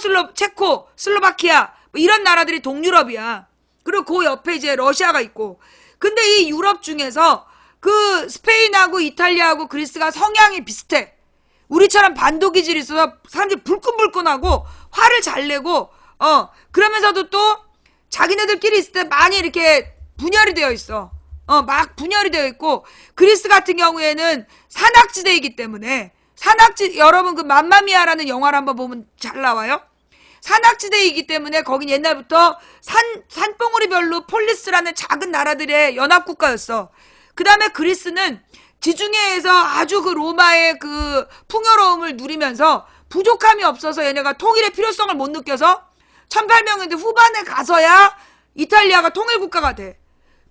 슬로바키아 뭐 이런 나라들이 동유럽이야. 그리고 그 옆에 이제 러시아가 있고. 근데 이 유럽 중에서 그 스페인하고 이탈리아하고 그리스가 성향이 비슷해. 우리처럼 반도 기질이 있어서 사람들이 불끈불끈하고 화를 잘 내고 그러면서도 또 자기네들끼리 있을 때 많이 이렇게 분열이 되어 있어. 막 분열이 되어 있고 그리스 같은 경우에는 산악지대이기 때문에 여러분 그 맘마미아라는 영화를 한번 보면 잘 나와요. 산악지대이기 때문에 거긴 옛날부터 산봉우리별로 폴리스라는 작은 나라들의 연합국가였어. 그 다음에 그리스는 지중해에서 아주 그 로마의 그 풍요로움을 누리면서 부족함이 없어서 얘네가 통일의 필요성을 못 느껴서 1800년대 후반에 가서야 이탈리아가 통일국가가 돼.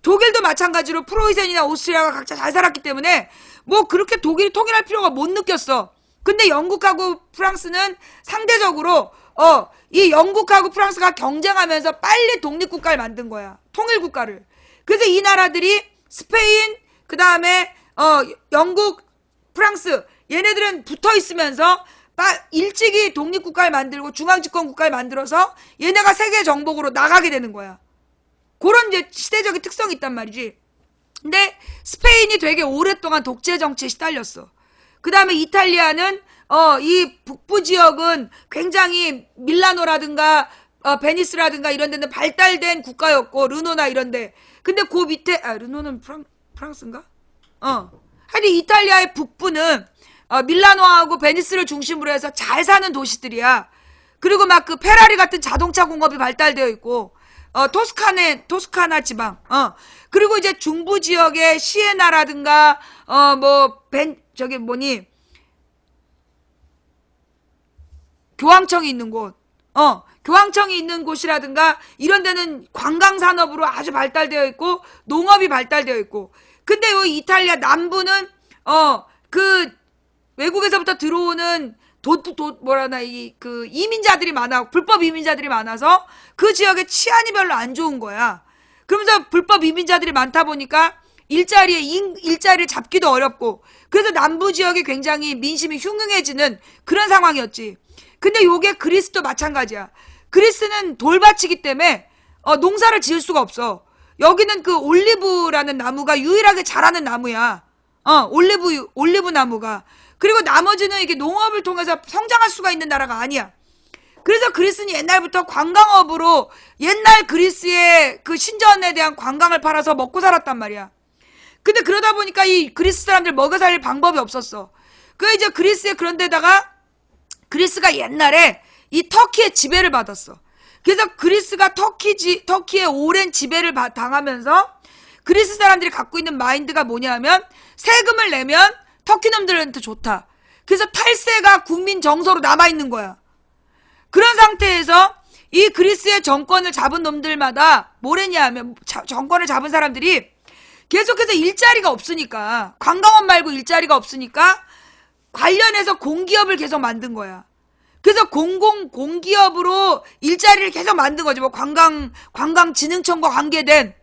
독일도 마찬가지로 프로이센이나 오스트리아가 각자 잘 살았기 때문에 뭐 그렇게 독일이 통일할 필요가 못 느꼈어. 근데 영국하고 프랑스는 상대적으로 이 영국하고 프랑스가 경쟁하면서 빨리 독립국가를 만든 거야. 통일국가를. 그래서 이 나라들이 스페인, 그 다음에 영국, 프랑스 얘네들은 붙어 있으면서 일찍이 독립국가를 만들고 중앙집권국가를 만들어서 얘네가 세계 정복으로 나가게 되는 거야. 그런 이제 시대적인 특성이 있단 말이지. 근데 스페인이 되게 오랫동안 독재 정치에 시달렸어. 그 다음에 이탈리아는 이 북부 지역은 굉장히 밀라노라든가 베니스라든가 이런 데는 발달된 국가였고 르노나 이런 데. 근데 그 밑에 르노는 프랑스인가? 하여튼 이탈리아의 북부는 밀라노하고 베니스를 중심으로 해서 잘 사는 도시들이야. 그리고 막 그 페라리 같은 자동차 공업이 발달되어 있고 토스카나 지방. 그리고 이제 중부 지역의 시에나라든가 교황청이 있는 곳. 교황청이 있는 곳이라든가 이런 데는 관광 산업으로 아주 발달되어 있고 농업이 발달되어 있고. 근데 이 이탈리아 남부는 그 외국에서부터 들어오는 이민자들이 많아, 불법 이민자들이 많아서 그 지역의 치안이 별로 안 좋은 거야. 그러면서 불법 이민자들이 많다 보니까 일자리를 잡기도 어렵고, 그래서 남부 지역이 굉장히 민심이 흉흉해지는 그런 상황이었지. 근데 요게 그리스도 마찬가지야. 그리스는 돌밭이기 때문에 농사를 지을 수가 없어. 여기는 그 올리브라는 나무가 유일하게 자라는 나무야. 올리브 나무가. 그리고 나머지는 이게 농업을 통해서 성장할 수가 있는 나라가 아니야. 그래서 그리스는 옛날부터 관광업으로 옛날 그리스의 그 신전에 대한 관광을 팔아서 먹고 살았단 말이야. 근데 그러다 보니까 이 그리스 사람들 먹여 살릴 방법이 없었어. 그 이제 그리스에 그런 데다가 그리스가 옛날에 이 터키의 지배를 받았어. 그래서 그리스가 터키의 오랜 지배를 당하면서 그리스 사람들이 갖고 있는 마인드가 뭐냐면 세금을 내면 터키 놈들한테 좋다. 그래서 탈세가 국민 정서로 남아있는 거야. 그런 상태에서 이 그리스의 정권을 잡은 놈들마다 뭘 했냐면 정권을 잡은 사람들이 계속해서 일자리가 없으니까 관광업 말고 일자리가 없으니까 관련해서 공기업을 계속 만든 거야. 그래서 공기업으로 일자리를 계속 만든 거지. 뭐 관광진흥청과 관계된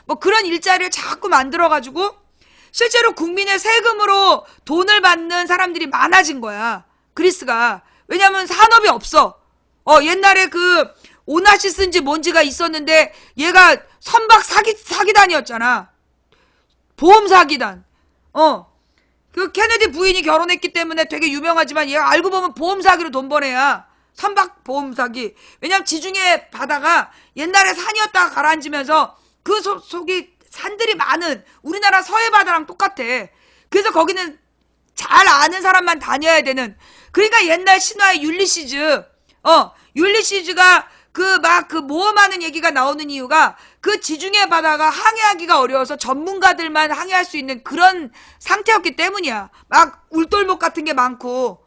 뭐 그런 일자리를 자꾸 만들어가지고 실제로 국민의 세금으로 돈을 받는 사람들이 많아진 거야. 그리스가. 왜냐면 산업이 없어. 옛날에 그 오나시스인지 뭔지가 있었는데 얘가 선박 사기단이었잖아. 보험 사기단. 그 케네디 부인이 결혼했기 때문에 되게 유명하지만 얘가 알고 보면 보험 사기로 돈 번 애야. 선박 보험 사기. 왜냐면 지중해 바다가 옛날에 산이었다가 가라앉으면서 그 속이 산들이 많은 우리나라 서해 바다랑 똑같아. 그래서 거기는 잘 아는 사람만 다녀야 되는 그러니까 옛날 신화의 율리시즈가 그 모험하는 얘기가 나오는 이유가 그 지중해 바다가 항해하기가 어려워서 전문가들만 항해할 수 있는 그런 상태였기 때문이야. 막 울돌목 같은 게 많고,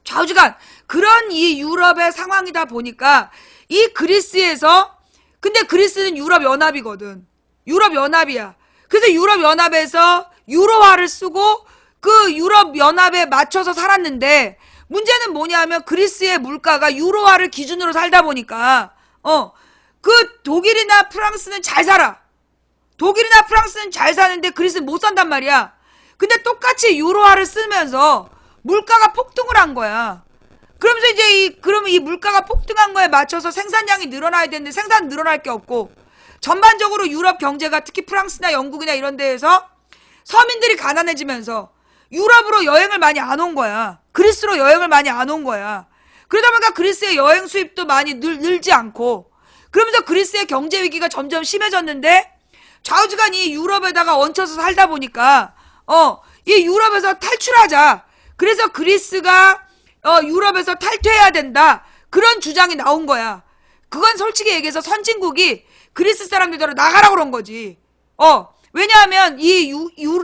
좌우지간 그런 이 유럽의 상황이다 보니까 이 그리스에서, 근데 그리스는 유럽연합이거든. 유럽연합이야. 그래서 유럽연합에서 유로화를 쓰고 그 유럽연합에 맞춰서 살았는데, 문제는 뭐냐면 그리스의 물가가 유로화를 기준으로 살다 보니까 그 독일이나 프랑스는 잘 살아. 독일이나 프랑스는 잘 사는데 그리스는 못 산단 말이야. 근데 똑같이 유로화를 쓰면서 물가가 폭등을 한 거야. 그러면서 이제 그러면 이 물가가 폭등한 거에 맞춰서 생산량이 늘어나야 되는데 생산 늘어날 게 없고, 전반적으로 유럽 경제가 특히 프랑스나 영국이나 이런 데에서 서민들이 가난해지면서 유럽으로 여행을 많이 안 온 거야. 그리스로 여행을 많이 안 온 거야. 그러다 보니까 그리스의 여행 수입도 많이 늘지 않고, 그러면서 그리스의 경제 위기가 점점 심해졌는데, 좌우지간 이 유럽에다가 얹혀서 살다 보니까 이 유럽에서 탈출하자. 그래서 그리스가 유럽에서 탈퇴해야 된다. 그런 주장이 나온 거야. 그건 솔직히 얘기해서 선진국이 그리스 사람들대로 나가라고 그런 거지. 왜냐하면 이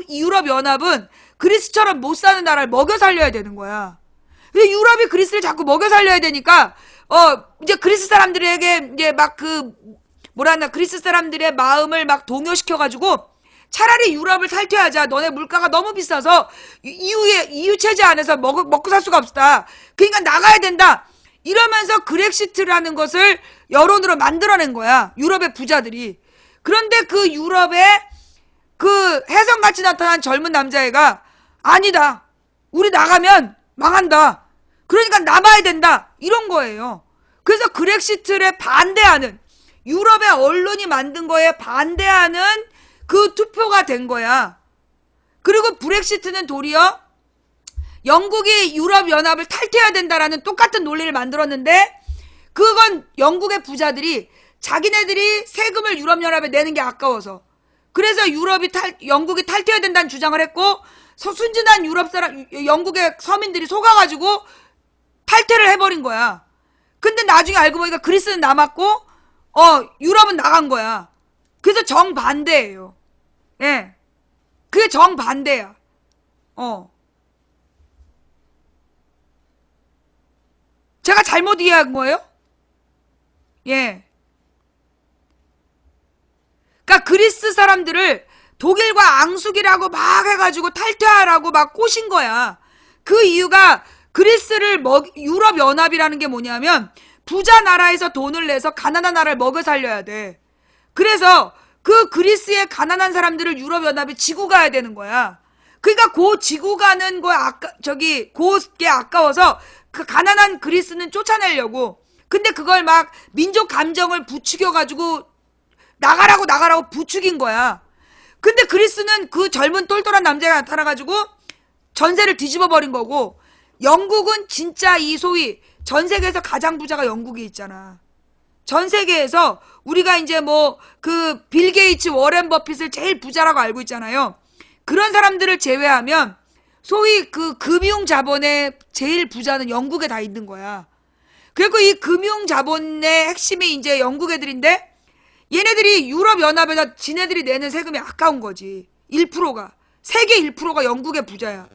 유럽연합은 그리스처럼 못 사는 나라를 먹여 살려야 되는 거야. 근데 유럽이 그리스를 자꾸 먹여 살려야 되니까, 이제 그리스 사람들에게 이제 막 그리스 사람들의 마음을 막 동요시켜가지고, 차라리 유럽을 탈퇴하자. 너네 물가가 너무 비싸서 EU 체제 안에서 먹고 살 수가 없다. 그러니까 나가야 된다. 이러면서 그렉시트라는 것을 여론으로 만들어낸 거야. 유럽의 부자들이. 그런데 그 유럽의 그 혜성같이 나타난 젊은 남자애가 아니다. 우리 나가면 망한다. 그러니까 남아야 된다. 이런 거예요. 그래서 그렉시트에 반대하는, 유럽의 언론이 만든 거에 반대하는 그 투표가 된 거야. 그리고 브렉시트는 도리어 영국이 유럽연합을 탈퇴해야 된다라는 똑같은 논리를 만들었는데, 그건 영국의 부자들이 자기네들이 세금을 유럽연합에 내는 게 아까워서, 그래서 영국이 탈퇴해야 된다는 주장을 했고, 순진한 영국의 서민들이 속아가지고 탈퇴를 해버린 거야. 근데 나중에 알고 보니까 그리스는 남았고, 유럽은 나간 거야. 그래서 정반대예요. 예. 그게 정반대야. 제가 잘못 이해한 거예요? 예. 그러니까 그리스 사람들을 독일과 앙숙이라고 막 해가지고 탈퇴하라고 막 꼬신 거야. 그 이유가 그리스를 유럽연합이라는 게 뭐냐면 부자 나라에서 돈을 내서 가난한 나라를 먹여 살려야 돼. 그래서 그 그리스의 가난한 사람들을 유럽연합이 지고 가야 되는 거야. 그러니까 지고 가는 거 그게 아까워서 그 가난한 그리스는 쫓아내려고. 근데 그걸 막 민족 감정을 부추겨가지고 나가라고 부추긴 거야. 근데 그리스는 그 젊은 똘똘한 남자가 나타나가지고 전세를 뒤집어 버린 거고, 영국은 진짜 이 소위 전 세계에서 가장 부자가 영국이 있잖아. 전 세계에서 우리가 이제 빌 게이츠, 워렌 버핏을 제일 부자라고 알고 있잖아요. 그런 사람들을 제외하면 소위 그 금융 자본의 제일 부자는 영국에 다 있는 거야. 그리고 이 금융 자본의 핵심이 이제 영국 애들인데, 얘네들이 유럽연합에다 지네들이 내는 세금이 아까운 거지. 1%가. 세계 1%가 영국의 부자야.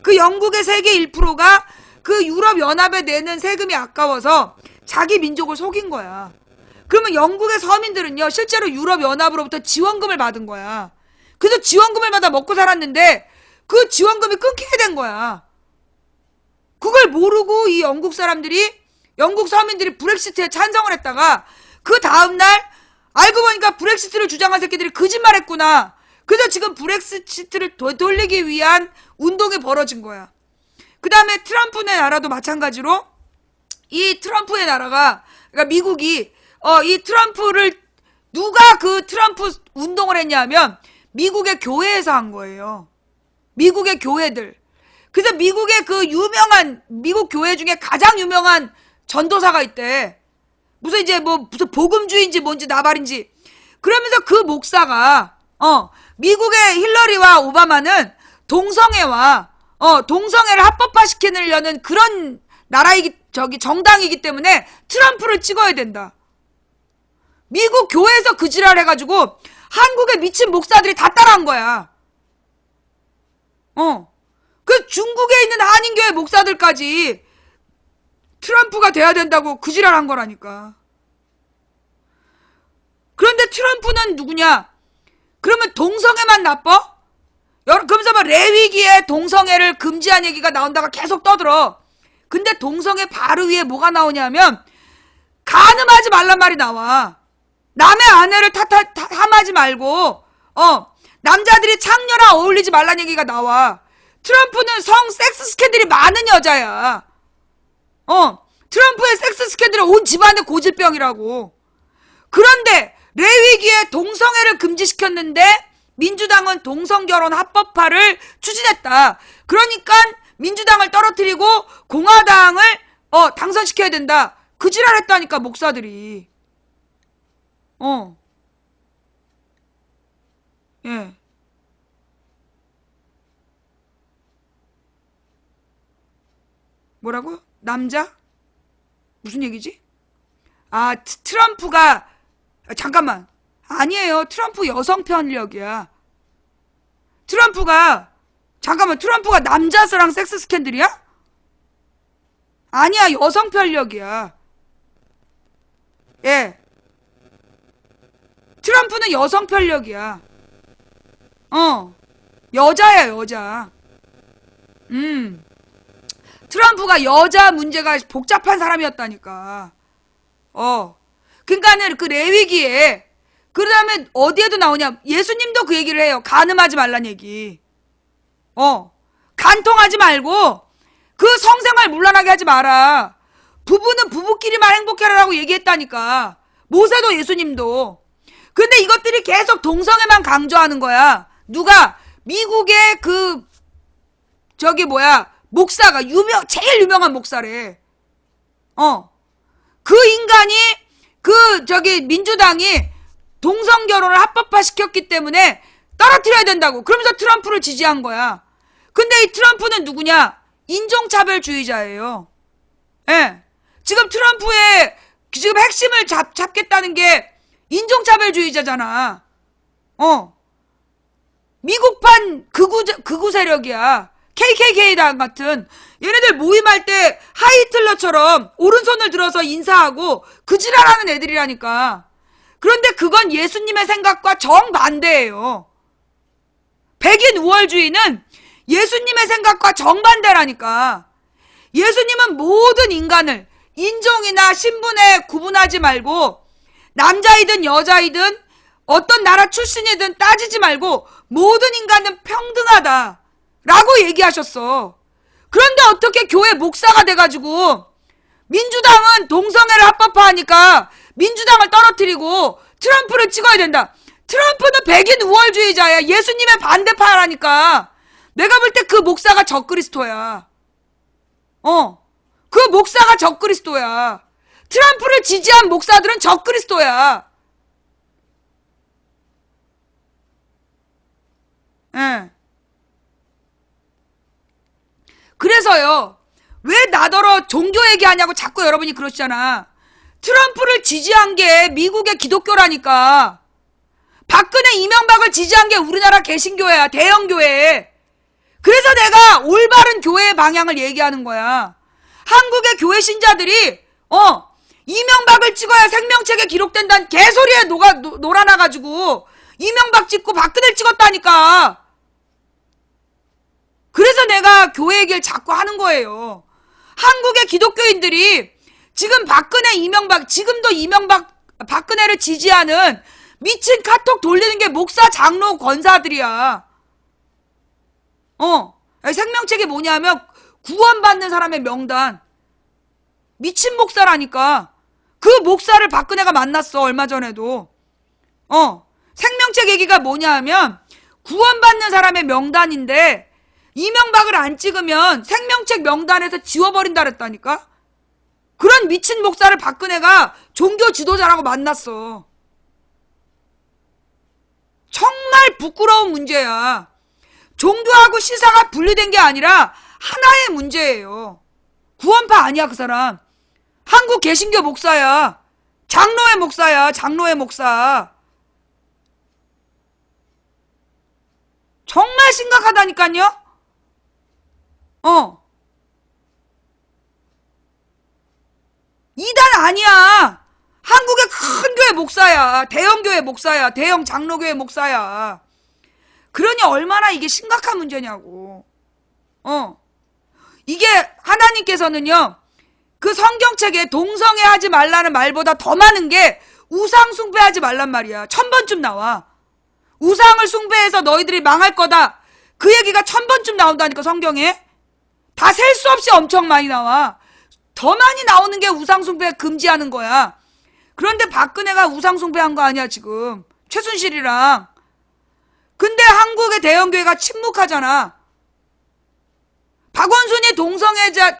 그 영국의 세계 1%가 그 유럽연합에 내는 세금이 아까워서 자기 민족을 속인 거야. 그러면 영국의 서민들은요, 실제로 유럽연합으로부터 지원금을 받은 거야. 그래서 지원금을 받아 먹고 살았는데 그 지원금이 끊기게 된 거야. 그걸 모르고 이 영국 서민들이 브렉시트에 찬성을 했다가 그 다음날 알고 보니까 브렉시트를 주장한 새끼들이 거짓말했구나. 그래서 지금 브렉시트를 돌리기 위한 운동이 벌어진 거야. 그 다음에 트럼프의 나라도 마찬가지로, 이 트럼프의 나라가, 그러니까 미국이 이 트럼프를, 누가 그 트럼프 운동을 했냐면 미국의 교회에서 한 거예요. 미국의 교회들. 그래서 미국의 미국 교회 중에 가장 유명한 전도사가 있대. 무슨 복음주의인지 뭔지 나발인지. 그러면서 그 목사가 미국의 힐러리와 오바마는 동성애와 동성애를 합법화시키려는 그런 정당이기 때문에 트럼프를 찍어야 된다. 미국 교회에서 그 지랄 해가지고 한국의 미친 목사들이 다 따라한 거야. 그 중국에 있는 한인교회 목사들까지 트럼프가 돼야 된다고 그 지랄 한 거라니까. 그런데 트럼프는 누구냐? 그러면 동성애만 나빠? 그러면서 막 레위기에 동성애를 금지한 얘기가 나온다가 계속 떠들어. 근데 동성애 바로 위에 뭐가 나오냐면 간음하지 말란 말이 나와. 남의 아내를 탐하지 말고 남자들이 창녀랑 어울리지 말란 얘기가 나와. 트럼프는 섹스 스캔들이 많은 여자야. 트럼프의 섹스 스캔들은 온 집안의 고질병이라고. 그런데 레위기에 동성애를 금지시켰는데 민주당은 동성결혼 합법화를 추진했다. 그러니까 민주당을 떨어뜨리고 공화당을 당선시켜야 된다. 그 지랄 했다니까 목사들이. 예. 뭐라고? 남자? 무슨 얘기지? 아, 트럼프가 잠깐만. 아니에요. 트럼프 여성 편력이야. 트럼프가 남자랑 섹스 스캔들이야? 아니야. 여성 편력이야. 예. 트럼프는 여성 편력이야. 여자야, 여자. 트럼프가 여자 문제가 복잡한 사람이었다니까. 그러니까는 그 레위기에, 그 다음에 어디에도 나오냐. 예수님도 그 얘기를 해요. 간음하지 말란 얘기. 간통하지 말고, 그 성생활 문란하게 하지 마라. 부부는 부부끼리만 행복해라라고 얘기했다니까. 모세도 예수님도. 근데 이것들이 계속 동성애만 강조하는 거야. 누가? 미국의 목사가 제일 유명한 목사래. 그 인간이 민주당이 동성결혼을 합법화 시켰기 때문에 떨어뜨려야 된다고. 그러면서 트럼프를 지지한 거야. 근데 이 트럼프는 누구냐? 인종차별주의자예요. 예. 지금 트럼프의 핵심을 잡겠다는 게 인종차별주의자잖아. 미국판 극우 세력이야. KKK 같은. 얘네들 모임할 때 하이틀러처럼 오른손을 들어서 인사하고 그 지랄하는 애들이라니까. 그런데 그건 예수님의 생각과 정반대예요. 백인 우월주의는 예수님의 생각과 정반대라니까. 예수님은 모든 인간을 인종이나 신분에 구분하지 말고 남자이든 여자이든 어떤 나라 출신이든 따지지 말고 모든 인간은 평등하다 라고 얘기하셨어. 그런데 어떻게 교회 목사가 돼가지고 민주당은 동성애를 합법화하니까 민주당을 떨어뜨리고 트럼프를 찍어야 된다. 트럼프는 백인 우월주의자야. 예수님의 반대파라니까. 내가 볼 때 그 목사가 적그리스도야. 그 목사가 적그리스도야. 트럼프를 지지한 목사들은 적그리스도야. 예. 그래서요. 왜 나더러 종교 얘기하냐고 자꾸 여러분이 그러시잖아. 트럼프를 지지한 게 미국의 기독교라니까. 박근혜 이명박을 지지한 게 우리나라 개신교회야. 대형교회. 그래서 내가 올바른 교회의 방향을 얘기하는 거야. 한국의 교회 신자들이 이명박을 찍어야 생명책에 기록된다는 개소리에 놀아나가지고 이명박 찍고 박근혜를 찍었다니까. 그래서 내가 교회 얘기를 자꾸 하는 거예요. 한국의 기독교인들이 지금 지금도 박근혜를 지지하는 미친 카톡 돌리는 게 목사, 장로, 권사들이야. 생명책이 뭐냐면 구원받는 사람의 명단. 미친 목사라니까. 그 목사를 박근혜가 만났어, 얼마 전에도. 생명책 얘기가 뭐냐 하면 구원받는 사람의 명단인데 이명박을 안 찍으면 생명책 명단에서 지워버린다 그랬다니까. 그런 미친 목사를 박근혜가 종교 지도자라고 만났어. 정말 부끄러운 문제야. 종교하고 시사가 분리된 게 아니라 하나의 문제예요. 구원파 아니야, 그 사람. 한국 개신교 목사야. 장로회 목사야, 장로회 목사. 정말 심각하다니까요? 이단 아니야. 한국의 큰 교회 목사야. 대형 교회 목사야. 대형 장로교회 목사야. 그러니 얼마나 이게 심각한 문제냐고. 이게 하나님께서는요, 그 성경책에 동성애 하지 말라는 말보다 더 많은 게 우상 숭배하지 말란 말이야. 1000번쯤 나와. 우상을 숭배해서 너희들이 망할 거다. 그 얘기가 1000번쯤 나온다니까, 성경에. 다 셀 수 없이 엄청 많이 나와. 더 많이 나오는 게 우상 숭배 금지하는 거야. 그런데 박근혜가 우상 숭배한 거 아니야, 지금. 최순실이랑. 근데 한국의 대형교회가 침묵하잖아. 박원순이 동성애자